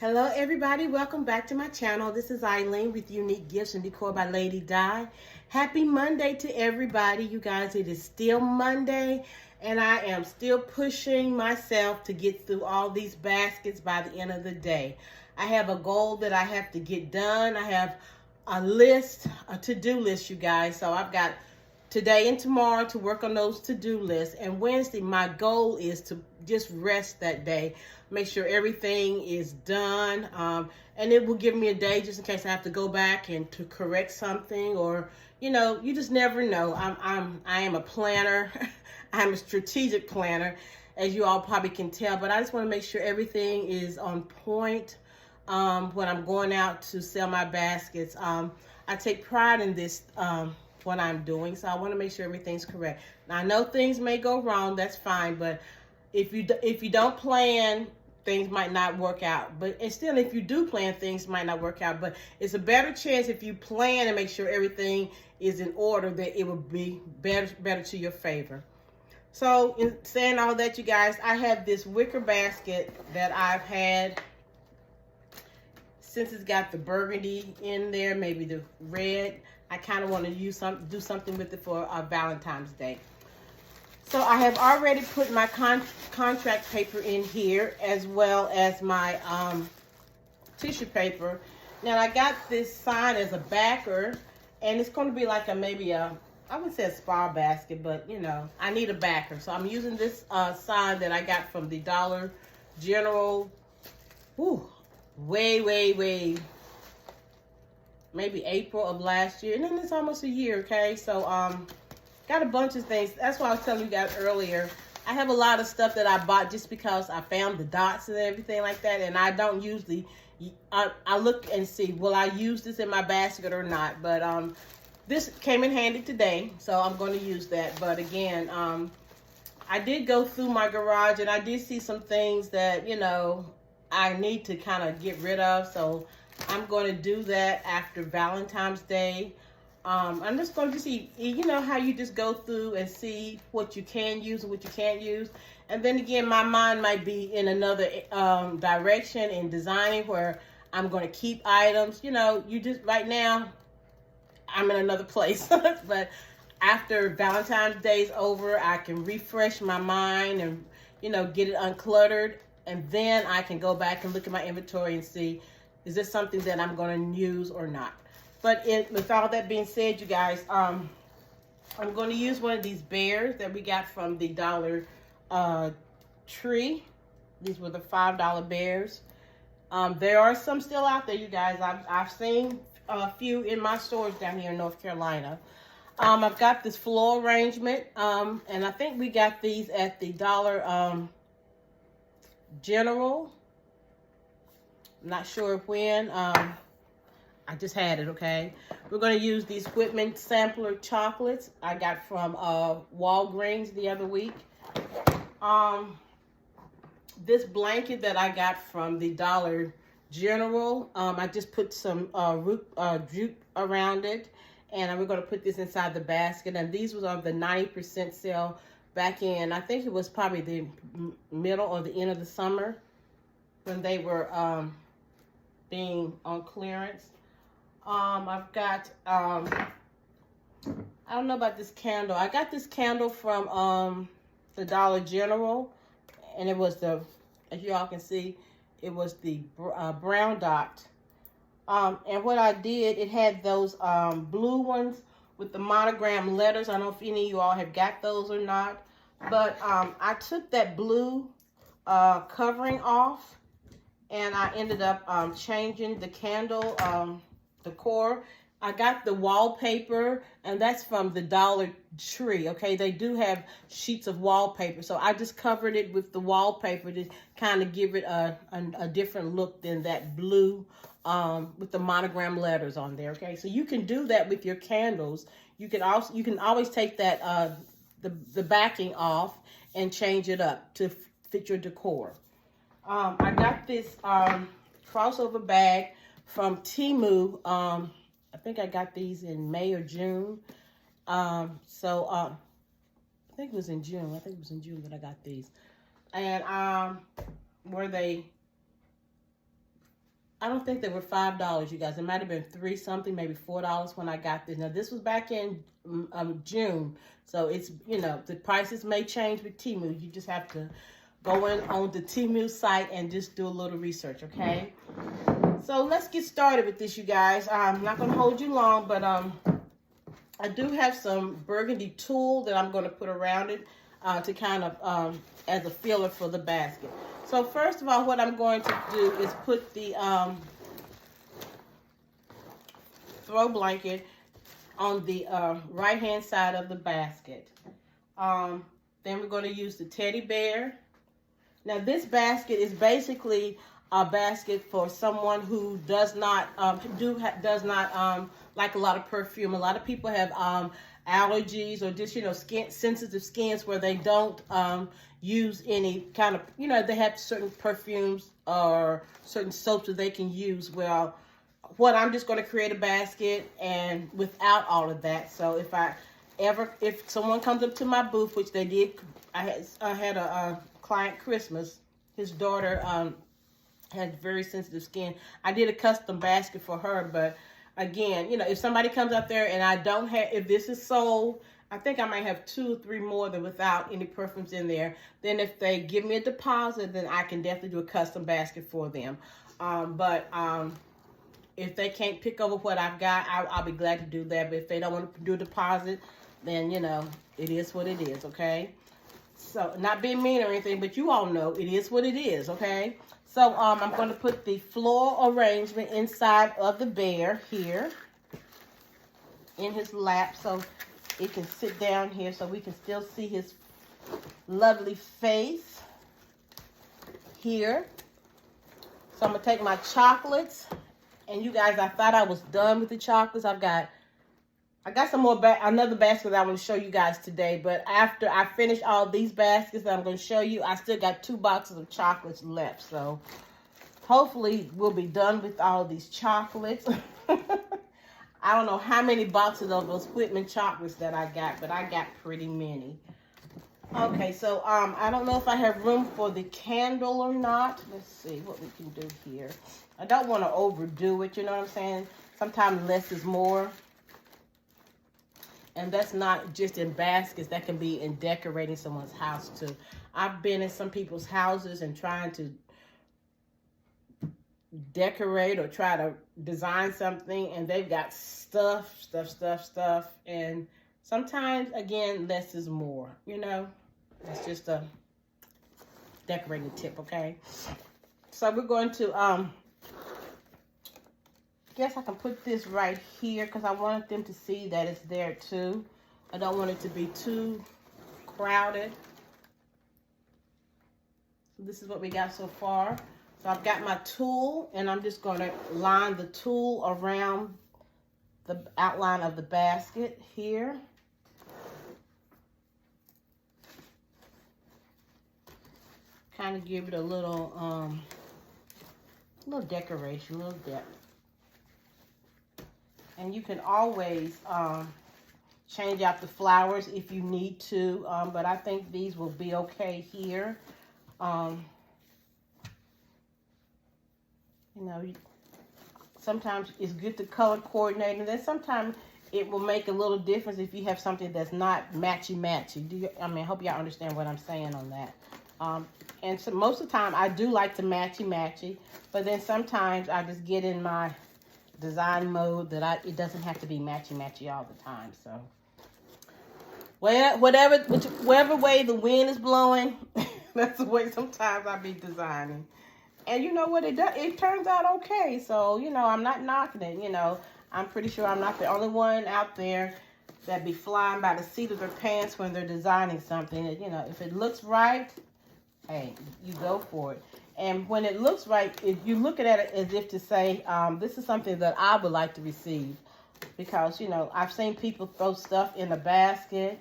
Hello everybody, welcome back to my channel. This is Eileen with Unique Gifts and Decor by Lady Di. Happy Monday to everybody. You guys, it is still Monday and I am still pushing myself to get through all these baskets by the end of the day. I have a goal that I have to get done. I have a list, a to-do list, you guys. So I've got today and tomorrow to work on those to-do lists. And Wednesday, my goal is to just rest that day. Make sure everything is done. And it will give me a day just in case I have to go back and to correct something, or, you know, you just never know. I am a planner. I'm a strategic planner, as you all probably can tell, but I just want to make sure everything is on point when I'm going out to sell my baskets. I take pride in this, what I'm doing, so I want to make sure everything's correct. Now, I know things may go wrong, that's fine, but if you don't plan, things might not work out. But and still, if you do plan, things might not work out. But it's a better chance if you plan and make sure everything is in order, that it will be better to your favor. So in saying all that, you guys, I have this wicker basket that I've had since it's got the burgundy in there, maybe the red. I kind of want to do something with it for Valentine's Day. So I have already put my contract paper in here, as well as my tissue paper. Now I got this sign as a backer, and it's going to be like maybe a, I would say a spa basket, but you know, I need a backer. So I'm using this sign that I got from the Dollar General. Whew, way, maybe April of last year. And then it's almost a year, okay? So, got a bunch of things. That's why I was telling you guys earlier. I have a lot of stuff that I bought just because I found the dots and everything like that. And I don't usually, I look and see, will I use this in my basket or not? But this came in handy today, so I'm going to use that. But again, I did go through my garage and I did see some things that, you know, I need to kind of get rid of. So I'm going to do that after Valentine's Day. I'm just going to see, you know, how you just go through and see what you can use and what you can't use. And then again, my mind might be in another direction in designing, where I'm going to keep items. You know, you just, right now, I'm in another place. But after Valentine's Day is over, I can refresh my mind and, you know, get it uncluttered. And then I can go back and look at my inventory and see, is this something that I'm going to use or not? But with all that being said, you guys, I'm going to use one of these bears that we got from the Dollar Tree. These were the $5 bears. There are some still out there, you guys. I've seen a few in my stores down here in North Carolina. I've got this floral arrangement, and I think we got these at the Dollar General. I'm not sure when. I just had it, okay? We're going to use these Whitman sampler chocolates I got from Walgreens the other week. This blanket that I got from the Dollar General, I just put some jute around it, and we're going to put this inside the basket. And these was on the 90% sale back in, I think it was probably the middle or the end of the summer, when they were being on clearance. I've got, I don't know about this candle. I got this candle from the Dollar General, and it was the, as you all can see, it was the brown dot. And what I did, it had those blue ones with the monogram letters. I don't know if any of you all have got those or not, but I took that blue covering off, and I ended up changing the candle decor. I got the wallpaper, and that's from the Dollar Tree, okay? They do have sheets of wallpaper, so I just covered it with the wallpaper to kind of give it a different look than that blue with the monogram letters on there, okay? So you can do that with your candles. You can always take that the backing off and change it up to fit your decor. I got this crossover bag from Temu. I think I got these in May or June. I think it was in June. I think it was in June that I got these. And were they I don't think they were $5, you guys. It might have been $3 something, maybe $4 when I got this. Now this was back in June, so it's, you know, the prices may change with Temu. You just have to go in on the Temu site and just do a little research, okay? So let's get started with this, you guys. I'm not going to hold you long, but I do have some burgundy tulle that I'm going to put around it to kind of as a filler for the basket. So first of all, what I'm going to do is put the throw blanket on the right hand side of the basket. Then we're going to use the teddy bear. Now this basket is basically a basket for someone who does not like a lot of perfume. A lot of people have allergies or just, you know, sensitive skins where they don't use any kind of, you know, they have certain perfumes or certain soaps that they can use. Well, I'm just going to create a basket and without all of that. So if someone comes up to my booth, which they did, I had a client Christmas, his daughter had very sensitive skin. I did a custom basket for her, but again, you know, if somebody comes up there and I don't have, if this is sold, I think I might have 2 or 3 more than without any perfumes in there. Then if they give me a deposit, then I can definitely do a custom basket for them. If they can't pick over what I've got, I'll be glad to do that. But if they don't want to do a deposit, then, you know, it is what it is, okay? So, not being mean or anything, but you all know it is what it is, okay? So, I'm going to put the floral arrangement inside of the bear here in his lap so it can sit down here so we can still see his lovely face here. So, I'm going to take my chocolates. And you guys, I thought I was done with the chocolates. I got some more, another basket that I want to show you guys today. But after I finish all these baskets that I'm going to show you, I still got 2 boxes of chocolates left. So hopefully we'll be done with all these chocolates. I don't know how many boxes of those Whitman chocolates that I got, but I got pretty many. Okay, so I don't know if I have room for the candle or not. Let's see what we can do here. I don't want to overdo it, you know what I'm saying? Sometimes less is more. And that's not just in baskets. That can be in decorating someone's house too. I've been in some people's houses and trying to decorate or try to design something, and they've got stuff. And sometimes, again, less is more, you know? That's just a decorating tip, okay? So we're going to, guess I can put this right here because I wanted them to see that it's there too. I don't want it to be too crowded. So this is what we got so far. So I've got my tulle, and I'm just going to line the tulle around the outline of the basket here. Kind of give it a little decoration, a little depth. And you can always change out the flowers if you need to, but I think these will be okay here. You know, sometimes it's good to color coordinate, and then sometimes it will make a little difference if you have something that's not matchy-matchy. I hope y'all understand what I'm saying on that. And so most of the time, I do like to matchy-matchy, but then sometimes I just get in my design mode that it doesn't have to be matchy-matchy all the time. So, whatever way the wind is blowing, that's the way sometimes I be designing. And you know what, it turns out okay. So, you know, I'm not knocking it. You know, I'm pretty sure I'm not the only one out there that be flying by the seat of their pants when they're designing something. You know, if it looks right, hey, you go for it. And when it looks right, if you look at it as if to say, this is something that I would like to receive. Because, you know, I've seen people throw stuff in a basket,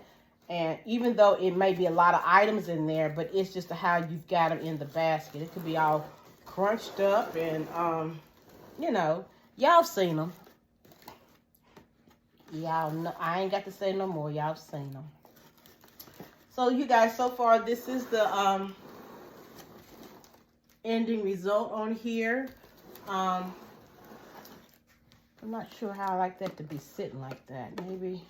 and even though it may be a lot of items in there, but it's just how you've got them in the basket. It could be all crunched up and, you know, y'all seen them. Y'all know, I ain't got to say no more. Y'all seen them. So, you guys, so far, this is the ending result on here. I'm not sure how I like that to be sitting like that. Maybe.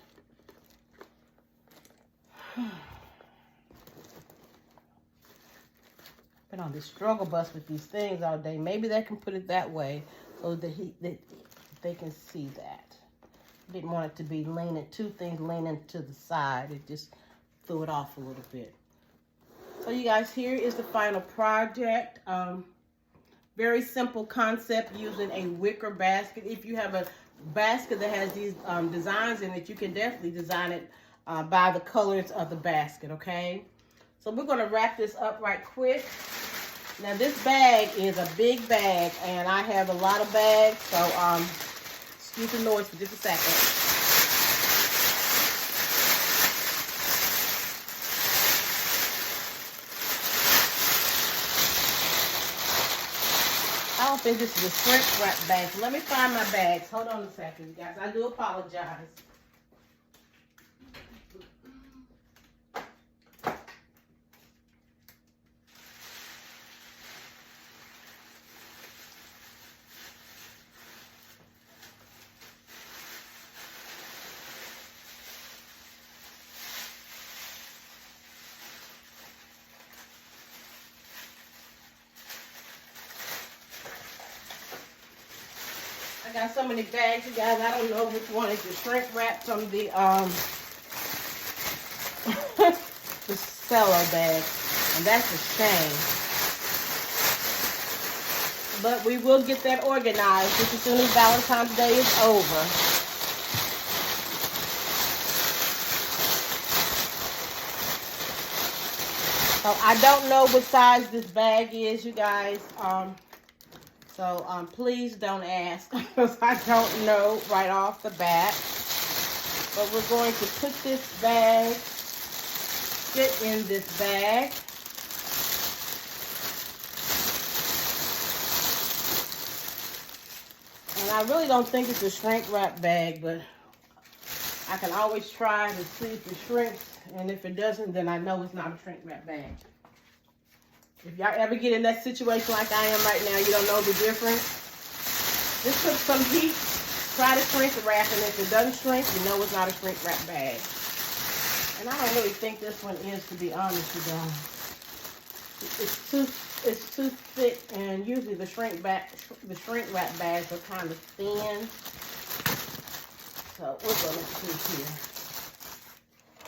Been on this struggle bus with these things all day. Maybe they can put it that way so that they can see that. Didn't want it to be leaning, two things leaning to the side. It just threw it off a little bit. So you guys, here is the final project. Very simple concept using a wicker basket. If you have a basket that has these designs in it, you can definitely design it by the colors of the basket, okay? So we're going to wrap this up right quick. Now this bag is a big bag, and I have a lot of bags, so excuse the noise for just a second. I don't think this is a shrink wrap bag. So let me find my bags. Hold on a second, you guys. I do apologize. I got so many bags, you guys. I don't know which one is the shrink wrap from the the cello bag, and that's a shame. But we will get that organized just as soon as Valentine's Day is over. So I don't know what size this bag is, you guys. So please don't ask because I don't know right off the bat. But we're going to put this bag, fit in this bag. And I really don't think it's a shrink wrap bag, but I can always try to see if it shrinks. And if it doesn't, then I know it's not a shrink wrap bag. If y'all ever get in that situation like I am right now, you don't know the difference, just put some heat, try to shrink wrap, and if it doesn't shrink, you know it's not a shrink wrap bag. And I don't really think this one is, to be honest with y'all. It's too thick, and usually the shrink wrap bags are kind of thin. So we're going to see here.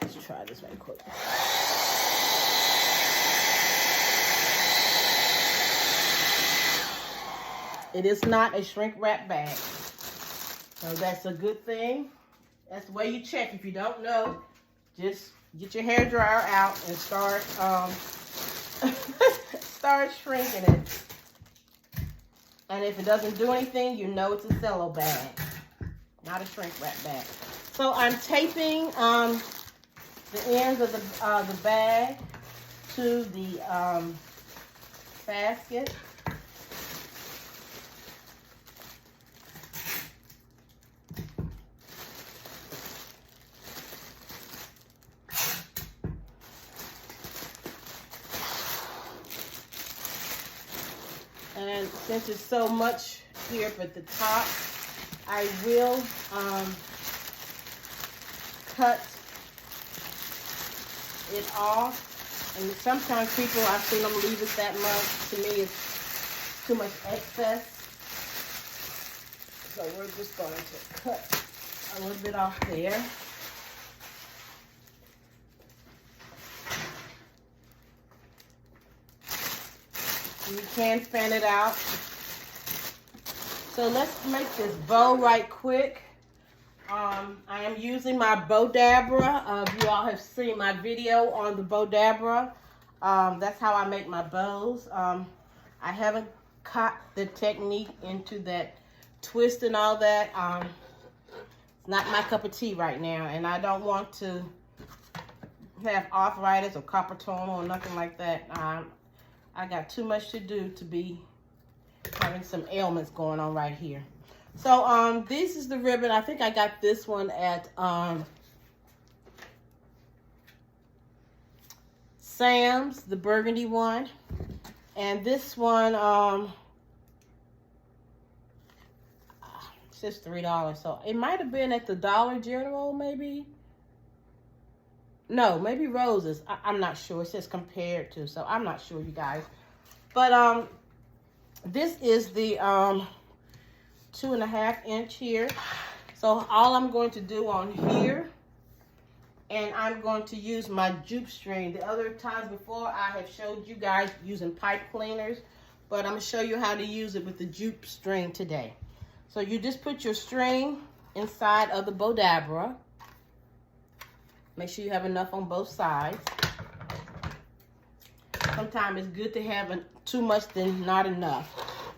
Let's try this right quick. It is not a shrink wrap bag. So that's a good thing. That's the way you check. If you don't know, just get your hairdryer out and start start shrinking it. And if it doesn't do anything, you know it's a cello bag, not a shrink wrap bag. So I'm taping the ends of the bag to the basket. And since it's so much here at the top, I will cut it off. And sometimes people, I've seen them leave it that much. To me, it's too much excess. So we're just going to cut a little bit off there. You can fan it out. So let's make this bow right quick. I am using my bow dabra. You all have seen my video on the bow dabra. That's how I make my bows. I haven't caught the technique into that twist and all that. It's not my cup of tea right now, and I don't want to have arthritis or carpal tunnel or nothing like that. I got too much to do to be having some ailments going on right here. So this is the ribbon. I think I got this one at Sam's, the burgundy one. And this one says $3. So it might have been at the Dollar General, maybe. No, maybe Rose's. I'm not sure. It says compared to, so I'm not sure, you guys. But this is the 2.5 inch here. So all I'm going to do on here, and I'm going to use my jupe string. The other times before, I have showed you guys using pipe cleaners, but I'm going to show you how to use it with the jupe string today. So you just put your string inside of the Bodabra. Make sure you have enough on both sides. Sometimes it's good to have too much than not enough.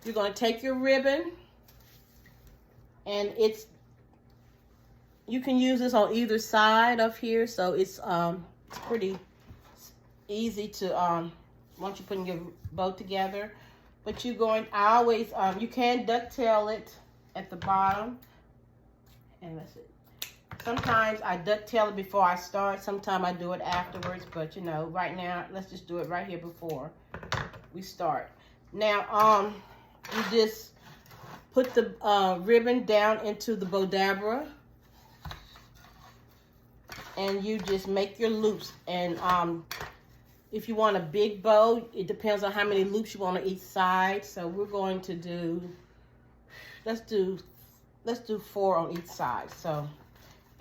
You're going to take your ribbon, and you can use this on either side of here, so it's pretty easy to once you're putting your bow together. But you're going, I always you can ducktail it at the bottom, and that's it. Sometimes I ducktail it before I start. Sometimes I do it afterwards, but you know, right now, let's just do it right here before we start. Now, you just put the ribbon down into the Bodabra, and you just make your loops. And if you want a big bow, it depends on how many loops you want on each side. So we're going to do, let's do 4 on each side. So.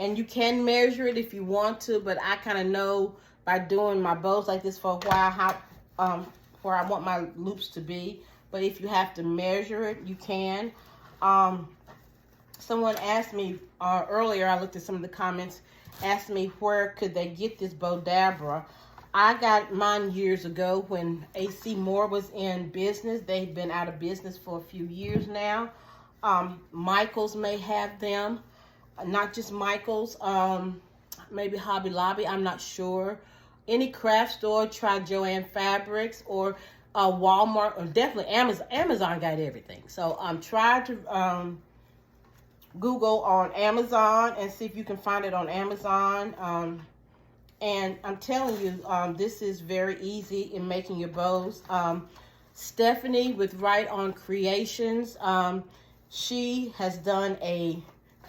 And you can measure it if you want to, but I kind of know by doing my bows like this for a while how where I want my loops to be. But if you have to measure it, you can. Someone asked me earlier, I looked at some of the comments, asked me where could they get this Bodabra. I got mine years ago when AC Moore was in business. They've been out of business for a few years now. Michael's may have them. Not just Michael's, maybe Hobby Lobby, I'm not sure. Any craft store, try Joann Fabrics or Walmart, or definitely Amazon. Amazon got everything. So try to Google on Amazon and see if you can find it on Amazon. And I'm telling you, this is very easy in making your bows. Stephanie with Right On Creations, she has done a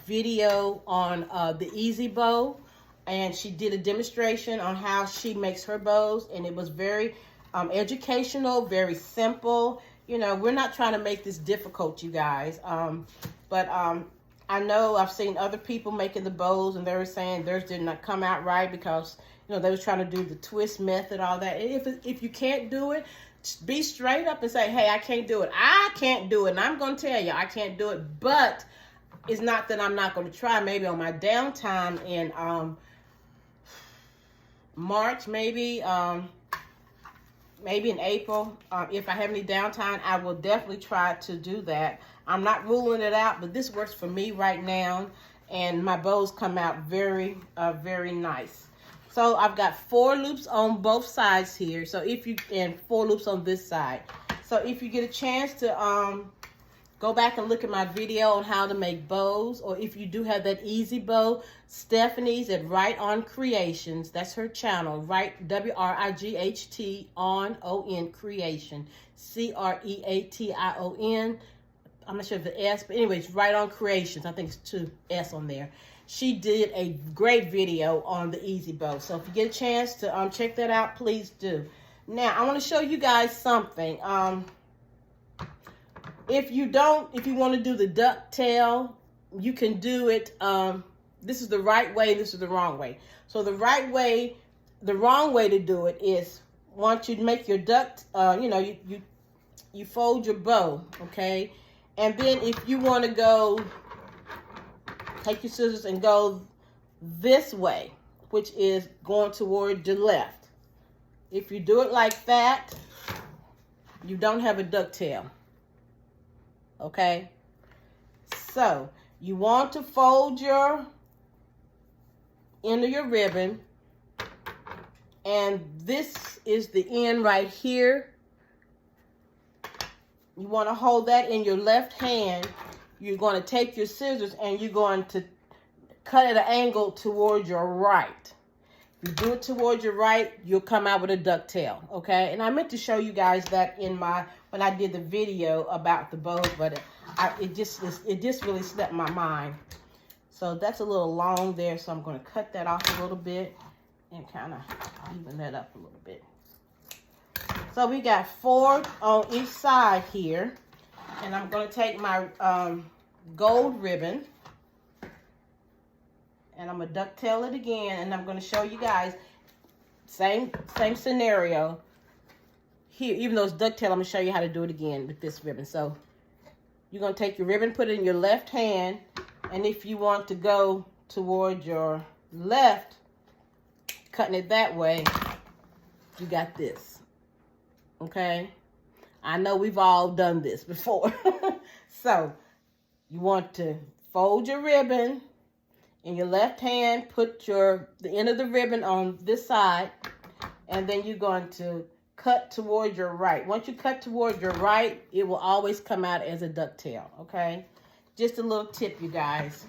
video on the Easy Bow, and she did a demonstration on how she makes her bows, and it was very educational, very simple. You know, we're not trying to make this difficult, you guys, but I know I've seen other people making the bows, and they were saying theirs did not come out right because, you know, they was trying to do the twist method, all that. If you can't do it, be straight up and say, hey, I can't do it. I can't do it, and I'm going to tell you I can't do it, but it's not that I'm not going to try. Maybe on my downtime in March, maybe in April, if I have any downtime, I will definitely try to do that. I'm not ruling it out, but this works for me right now, and my bows come out very, very nice. So I've got 4 loops on both sides here. So and 4 loops on this side. So if you get a chance to go back and look at my video on how to make bows, or if you do have that easy bow, Stephanie's at Right On Creations. That's her channel, right? W-R-I-G-H-T on O-N Creation. C-R-E-A-T-I-O-N. I'm not sure if the S, but anyways, Right On Creations. I think it's 2 S on there. She did a great video on the easy bow. So if you get a chance to check that out, please do. Now, I want to show you guys something. If you want to do the ducktail, you can do it. This is the right way, this is the wrong way. So the wrong way to do it is once you make your you fold your bow, okay? And then if you want to go, take your scissors and go this way, which is going toward the left. If you do it like that, you don't have a ducktail. Okay, so you want to fold your end of your ribbon, and this is the end right here. You want to hold that in your left hand. You're going to take your scissors and you're going to cut at an angle toward your right. If you do it towards your right, you'll come out with a ducktail, okay? And I meant to show you guys that when I did the video about the bow, but it just really slipped my mind. So that's a little long there, so I'm going to cut that off a little bit and kind of even that up a little bit. So we got 4 on each side here, and I'm going to take my gold ribbon, and I'm going to ducktail it again, and I'm going to show you guys same scenario here. Even though it's ducktail, I'm going to show you how to do it again with this ribbon. So you're going to take your ribbon, put it in your left hand, and if you want to go toward your left, cutting it that way, you got this. Okay? I know we've all done this before. So you want to fold your ribbon in your left hand, put the end of the ribbon on this side, and then you're going to cut toward your right. Once you cut toward your right, it will always come out as a ducktail, okay? Just a little tip, you guys.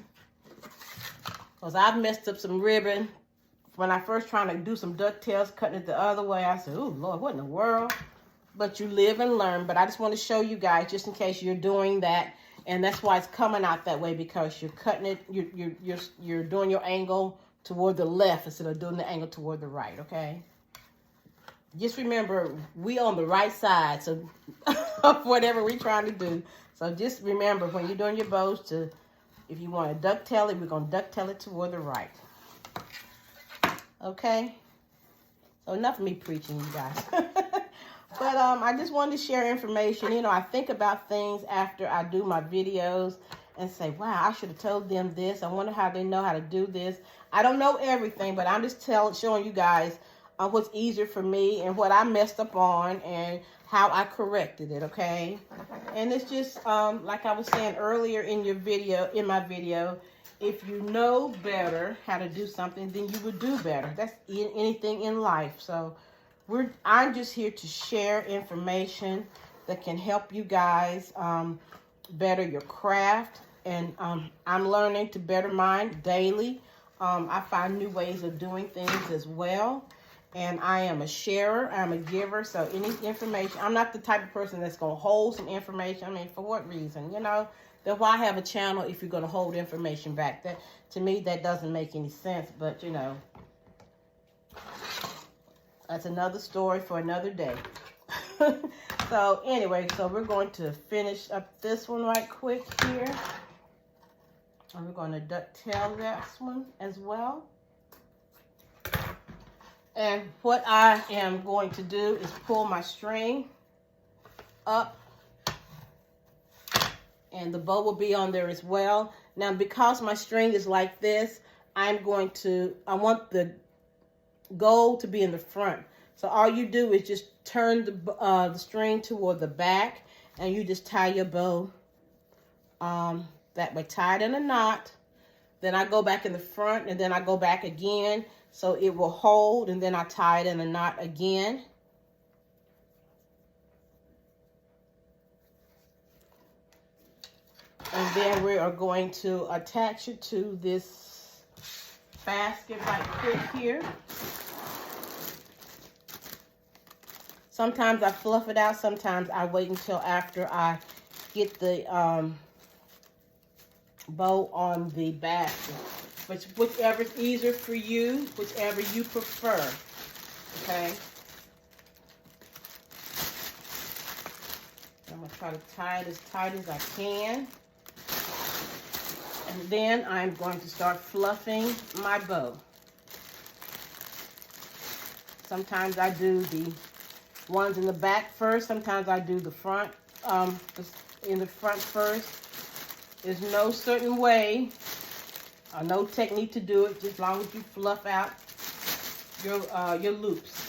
Because I've messed up some ribbon. When I first trying to do some ducktails, cutting it the other way, I said, oh, Lord, what in the world? But you live and learn. But I just want to show you guys, just in case you're doing that. And that's why it's coming out that way, because you're cutting it, you're doing your angle toward the left instead of doing the angle toward the right, okay? Just remember, we on the right side, so of whatever we're trying to do. So just remember, when you're doing your bows, if you want to ducktail it, we're going to ducktail it toward the right. Okay? So enough of me preaching, you guys. But I just wanted to share information. You know, I think about things after I do my videos and say, wow, I should have told them this. I wonder how they know how to do this. I don't know everything, but I'm just showing you guys what's easier for me and what I messed up on and how I corrected it, okay? And it's just, like I was saying earlier in my video, if you know better how to do something, then you would do better. That's anything in life. So I'm just here to share information that can help you guys better your craft. And I'm learning to better mine daily. I find new ways of doing things as well. And I am a sharer. I'm a giver. So any information, I'm not the type of person that's going to hold some information. I mean, for what reason? You know, then why have a channel if you're going to hold information back? That, to me, that doesn't make any sense. But, you know, that's another story for another day. So anyway, so we're going to finish up this one right quick here. And we're going to ducktail this one as well. And what I am going to do is pull my string up. And the bow will be on there as well. Now, because my string is like this, I want the gold to be in the front. So all you do is just turn the string toward the back, and you just tie your bow that way, tie it in a knot. Then I go back in the front, and then I go back again, so it will hold, and then I tie it in a knot again. And then we are going to attach it to this basket right quick here. Sometimes I fluff it out. Sometimes I wait until after I get the bow on the basket. Whichever is easier for you, whichever you prefer. Okay. I'm going to try to tie it as tight as I can. And then I'm going to start fluffing my bow. Sometimes I do the ones in the back first. Sometimes I do the front, in the front first. There's no certain way or no technique to do it, just as long as you fluff out your loops.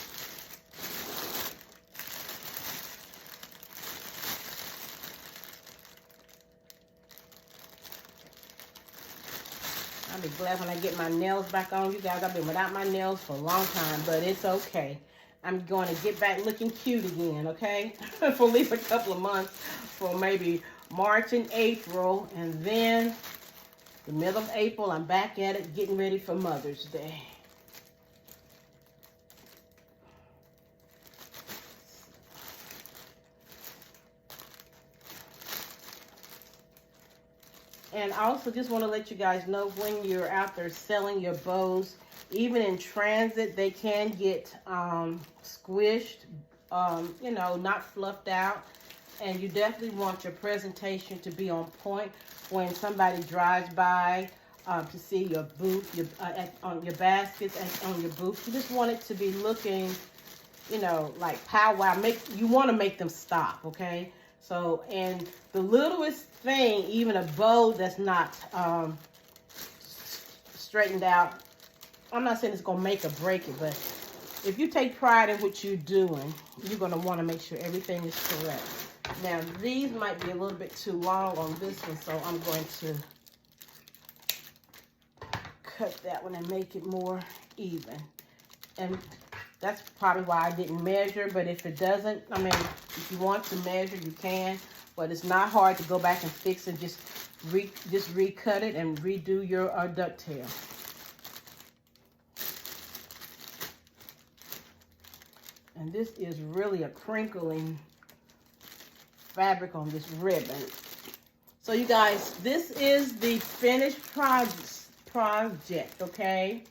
I'll be glad when I get my nails back on. You guys, I've been without my nails for a long time, but it's okay. I'm going to get back looking cute again, okay? For at least a couple of months, for maybe March and April, and then the middle of April, I'm back at it, getting ready for Mother's Day. And I also just want to let you guys know, when you're out there selling your bows, even in transit, they can get squished, you know, not fluffed out. And you definitely want your presentation to be on point when somebody drives by to see your booth, on your baskets and on your booth. You just want it to be looking, you know, like powwow. You want to make them stop, okay? So, and the littlest thing, even a bow that's not straightened out, I'm not saying it's going to make or break it, but if you take pride in what you're doing, you're going to want to make sure everything is correct. Now, these might be a little bit too long on this one, so I'm going to cut that one and make it more even. And that's probably why I didn't measure, but if it doesn't, I mean, if you want to measure, you can, but it's not hard to go back and fix and just recut it and redo your ducktail. And this is really a crinkling fabric on this ribbon. So you guys, this is the finished project, okay?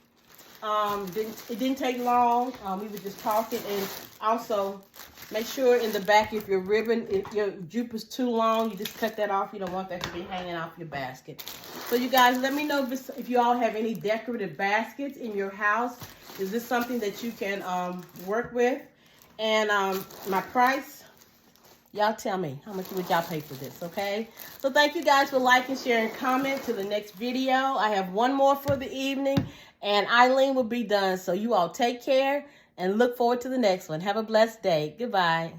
It didn't take long. We were just talking. And also make sure in the back, if your ribbon, if your jupe is too long, you just cut that off. You don't want that to be hanging off your basket. So you guys, let me know if you all have any decorative baskets in your house. Is this something that you can work with? And my price, y'all tell me, how much would y'all pay for this, okay? So thank you guys for liking, sharing, comment to the next video. I have one more for the evening, and Eileen will be done. So you all take care and look forward to the next one. Have a blessed day. Goodbye.